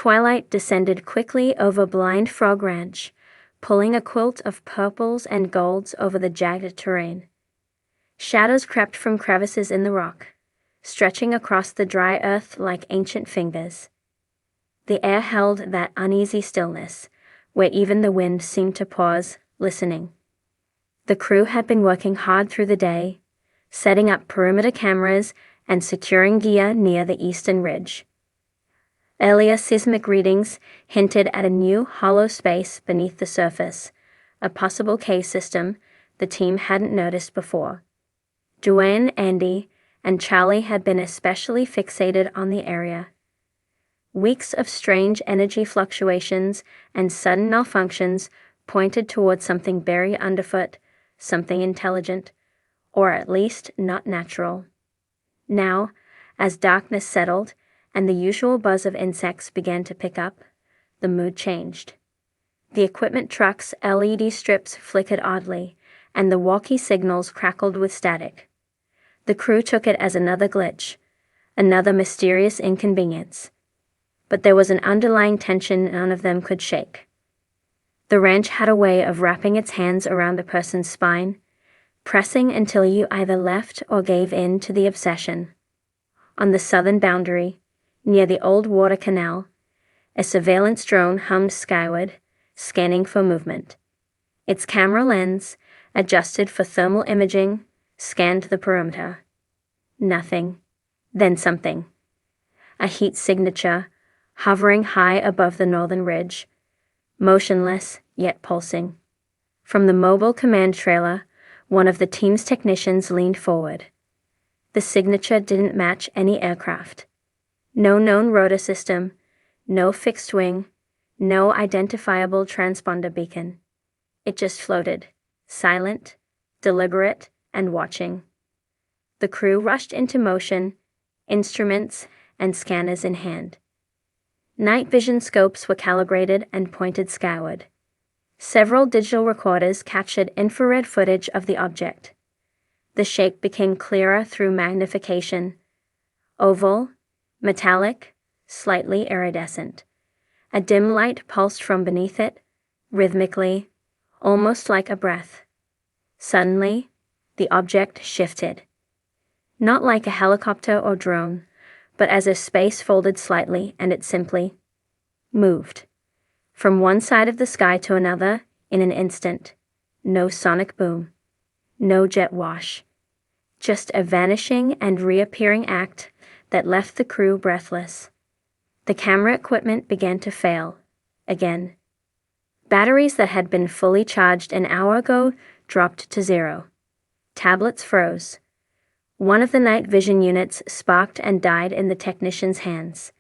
Twilight descended quickly over Blind Frog Ranch, pulling a quilt of purples and golds over the jagged terrain. Shadows crept from crevices in the rock, stretching across the dry earth like ancient fingers. The air held that uneasy stillness, where even the wind seemed to pause, listening. The crew had been working hard through the day, setting up perimeter cameras and securing gear near the eastern ridge. Earlier seismic readings hinted at a new hollow space beneath the surface, a possible cave system the team hadn't noticed before. Duane, Andy, and Charlie had been especially fixated on the area. Weeks of strange energy fluctuations and sudden malfunctions pointed toward something buried underfoot, something intelligent, or at least not natural. Now, as darkness settled and the usual buzz of insects began to pick up, the mood changed. The equipment truck's LED strips flickered oddly, and the walkie signals crackled with static. The crew took it as another glitch, another mysterious inconvenience. But there was an underlying tension none of them could shake. The ranch had a way of wrapping its hands around a person's spine, pressing until you either left or gave in to the obsession. On the southern boundary, near the old water canal, a surveillance drone hummed skyward, scanning for movement. Its camera lens, adjusted for thermal imaging, scanned the perimeter. Nothing. Then something. A heat signature, hovering high above the northern ridge, motionless yet pulsing. From the mobile command trailer, one of the team's technicians leaned forward. The signature didn't match any aircraft. No known rotor system, no fixed wing, no identifiable transponder beacon. It just floated, silent, deliberate, and watching. The crew rushed into motion, instruments and scanners in hand. Night vision scopes were calibrated and pointed skyward. Several digital recorders captured infrared footage of the object. The shape became clearer through magnification. Oval, metallic, slightly iridescent. A dim light pulsed from beneath it, rhythmically, almost like a breath. Suddenly, the object shifted. Not like a helicopter or drone, but as if space folded slightly and it simply moved. From one side of the sky to another in an instant. No sonic boom. No jet wash. Just a vanishing and reappearing act that left the crew breathless. The camera equipment began to fail. Again. Batteries that had been fully charged an hour ago dropped to zero. Tablets froze. One of the night vision units sparked and died in the technician's hands.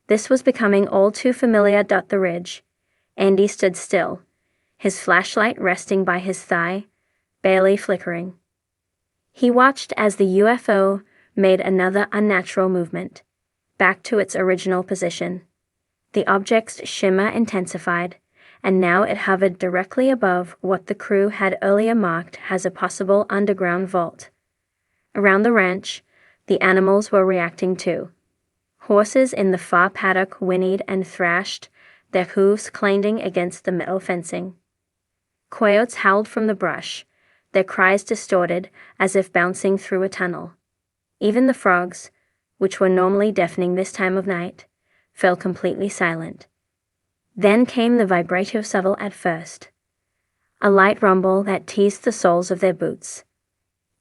This was becoming all too familiar. The ridge. Andy stood still, his flashlight resting by his thigh, barely flickering. He watched as the UFO made another unnatural movement, back to its original position. The object's shimmer intensified, and now it hovered directly above what the crew had earlier marked as a possible underground vault. Around the ranch, the animals were reacting too. Horses in the far paddock whinnied and thrashed, their hooves clanging against the metal fencing. Coyotes howled from the brush, their cries distorted as if bouncing through a tunnel. Even the frogs, which were normally deafening this time of night, fell completely silent. Then came the vibrato subtle at first. A light rumble that teased the soles of their boots.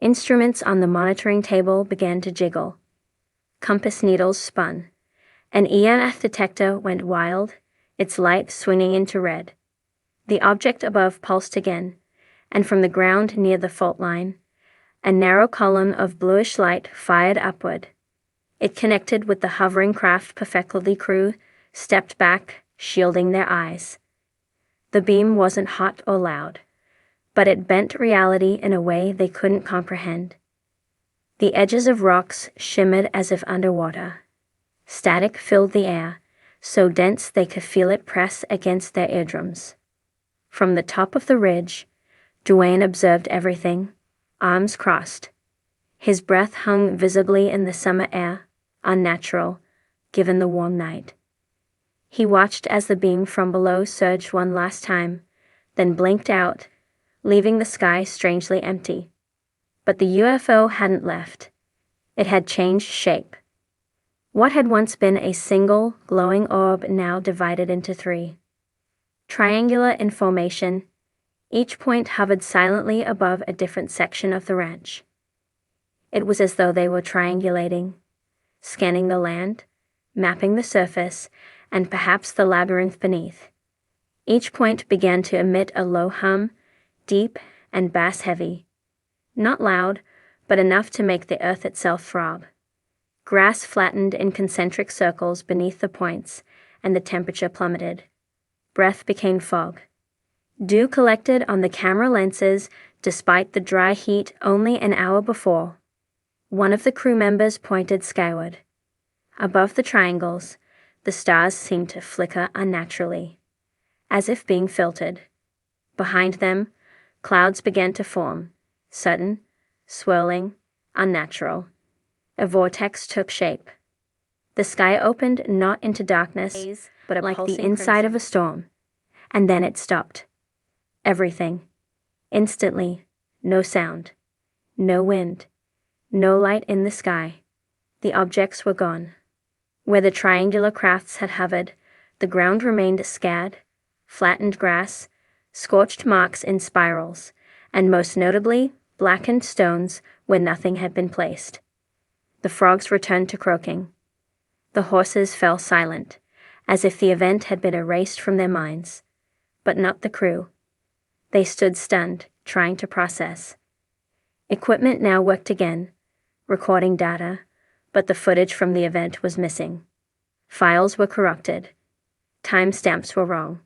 Instruments on the monitoring table began to jiggle. Compass needles spun. An EMF detector went wild, its light swinging into red. The object above pulsed again, and from the ground near the fault line, a narrow column of bluish light fired upward. It connected with the hovering craft perfectly. Crew stepped back, shielding their eyes. The beam wasn't hot or loud, but it bent reality in a way they couldn't comprehend. The edges of rocks shimmered as if underwater. Static filled the air, so dense they could feel it press against their eardrums. From the top of the ridge, Duane observed everything, arms crossed. His breath hung visibly in the summer air, unnatural, given the warm night. He watched as the beam from below surged one last time, then blinked out, leaving the sky strangely empty. But the UFO hadn't left. It had changed shape. What had once been a single, glowing orb now divided into three. Triangular in formation, each point hovered silently above a different section of the ranch. It was as though they were triangulating, scanning the land, mapping the surface, and perhaps the labyrinth beneath. Each point began to emit a low hum, deep and bass-heavy. Not loud, but enough to make the earth itself throb. Grass flattened in concentric circles beneath the points, and the temperature plummeted. Breath became fog. Dew collected on the camera lenses despite the dry heat only an hour before. One of the crew members pointed skyward. Above the triangles, the stars seemed to flicker unnaturally, as if being filtered. Behind them, clouds began to form, sudden, swirling, unnatural. A vortex took shape. The sky opened not into darkness, but like the inside of a storm. And then it stopped. Everything. Instantly. No sound. No wind. No light in the sky. The objects were gone. Where the triangular crafts had hovered, the ground remained scarred, flattened grass, scorched marks in spirals, and most notably, blackened stones where nothing had been placed. The frogs returned to croaking. The horses fell silent, as if the event had been erased from their minds. But not the crew. They stood stunned, trying to process. Equipment now worked again, recording data, but the footage from the event was missing. Files were corrupted. Timestamps were wrong.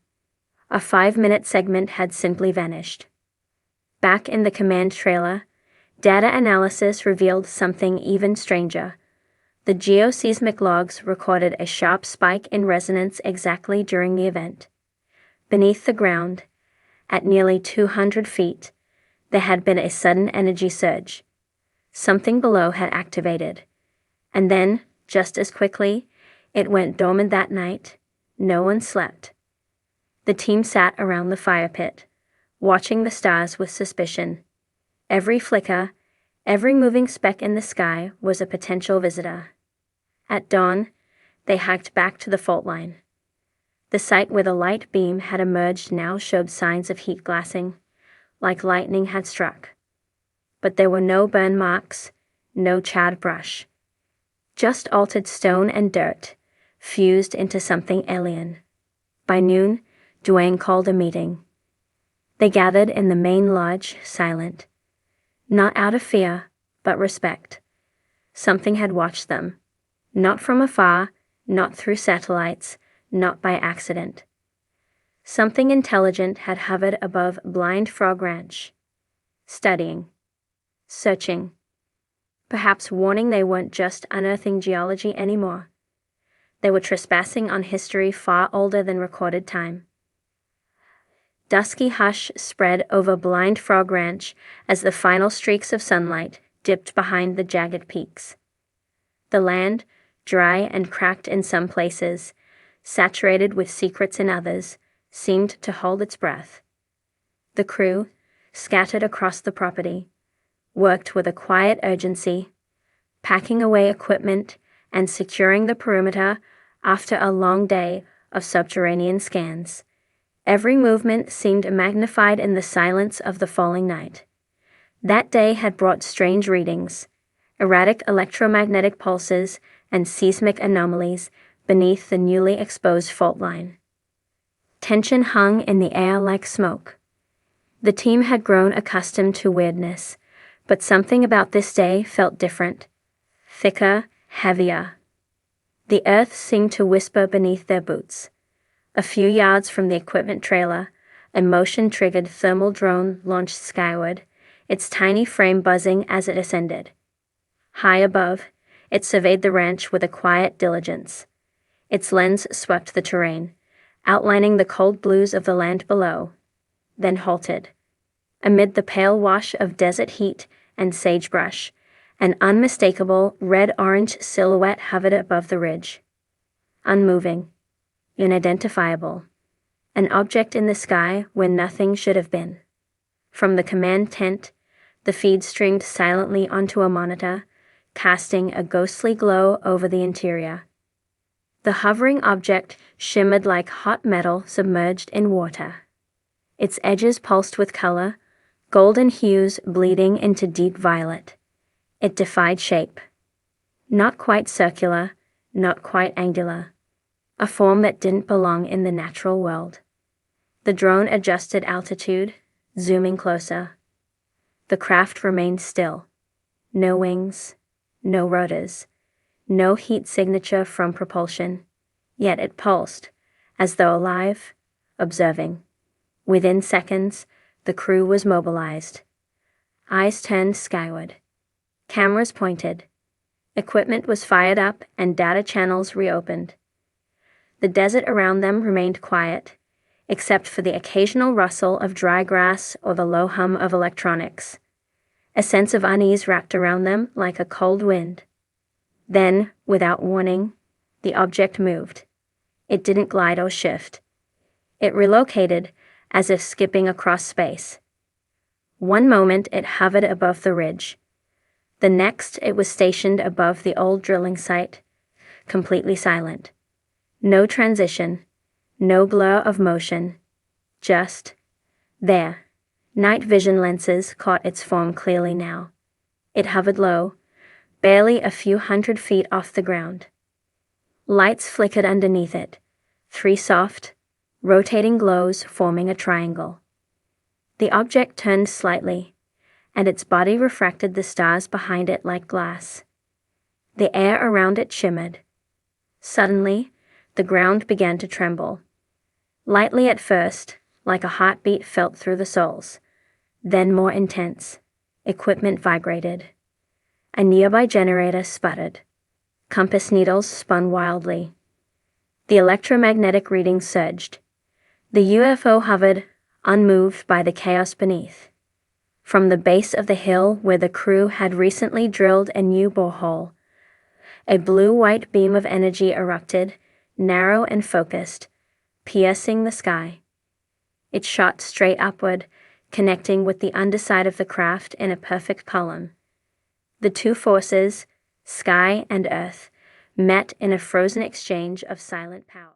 A 5-minute segment had simply vanished. Back in the command trailer, data analysis revealed something even stranger. The geoseismic logs recorded a sharp spike in resonance exactly during the event. Beneath the ground, at nearly 200 feet, there had been a sudden energy surge. Something below had activated. And then, just as quickly, it went dormant that night. No one slept. The team sat around the fire pit, watching the stars with suspicion. Every flicker, every moving speck in the sky was a potential visitor. At dawn, they hiked back to the fault line. The site where the light beam had emerged now showed signs of heat glassing, like lightning had struck. But there were no burn marks, no charred brush. Just altered stone and dirt, fused into something alien. By noon, Duane called a meeting. They gathered in the main lodge, silent. Not out of fear, but respect. Something had watched them. Not from afar, not through satellites, not by accident. Something intelligent had hovered above Blind Frog Ranch. Studying. Searching. Perhaps warning they weren't just unearthing geology anymore. They were trespassing on history far older than recorded time. Dusky hush spread over Blind Frog Ranch as the final streaks of sunlight dipped behind the jagged peaks. The land, dry and cracked in some places, saturated with secrets in others, seemed to hold its breath. The crew, scattered across the property, worked with a quiet urgency, packing away equipment and securing the perimeter after a long day of subterranean scans. Every movement seemed magnified in the silence of the falling night. That day had brought strange readings, erratic electromagnetic pulses and seismic anomalies beneath the newly exposed fault line. Tension hung in the air like smoke. The team had grown accustomed to weirdness, but something about this day felt different. Thicker, heavier. The earth seemed to whisper beneath their boots. A few yards from the equipment trailer, a motion-triggered thermal drone launched skyward, its tiny frame buzzing as it ascended. High above, it surveyed the ranch with a quiet diligence. Its lens swept the terrain, outlining the cold blues of the land below, then halted. Amid the pale wash of desert heat and sagebrush, an unmistakable red-orange silhouette hovered above the ridge. Unmoving. unidentifiable, an object in the sky where nothing should have been. From the command tent, the feed streamed silently onto a monitor, casting a ghostly glow over the interior. The hovering object shimmered like hot metal submerged in water. Its edges pulsed with color, golden hues bleeding into deep violet. It defied shape. Not quite circular, not quite angular. A form that didn't belong in the natural world. The drone adjusted altitude, zooming closer. The craft remained still. No wings, no rotors, no heat signature from propulsion. Yet it pulsed, as though alive, observing. Within seconds, the crew was mobilized. Eyes turned skyward. Cameras pointed. Equipment was fired up and data channels reopened. The desert around them remained quiet, except for the occasional rustle of dry grass or the low hum of electronics. A sense of unease wrapped around them like a cold wind. Then, without warning, the object moved. It didn't glide or shift. It relocated, as if skipping across space. One moment it hovered above the ridge. The next it was stationed above the old drilling site, completely silent. No transition, no blur of motion, just there. Night vision lenses caught its form clearly now. It hovered low, barely a few hundred feet off the ground. Lights flickered underneath it, 3 soft, rotating glows forming a triangle. The object turned slightly, and its body refracted the stars behind it like glass. The air around it shimmered. Suddenly, the ground began to tremble. Lightly at first, like a heartbeat felt through the soles, then more intense. Equipment vibrated. A nearby generator sputtered. Compass needles spun wildly. The electromagnetic readings surged. The UFO hovered, unmoved by the chaos beneath. From the base of the hill where the crew had recently drilled a new borehole, a blue-white beam of energy erupted, narrow and focused, piercing the sky. It shot straight upward, connecting with the underside of the craft in a perfect column. The two forces, sky and earth, met in a frozen exchange of silent power.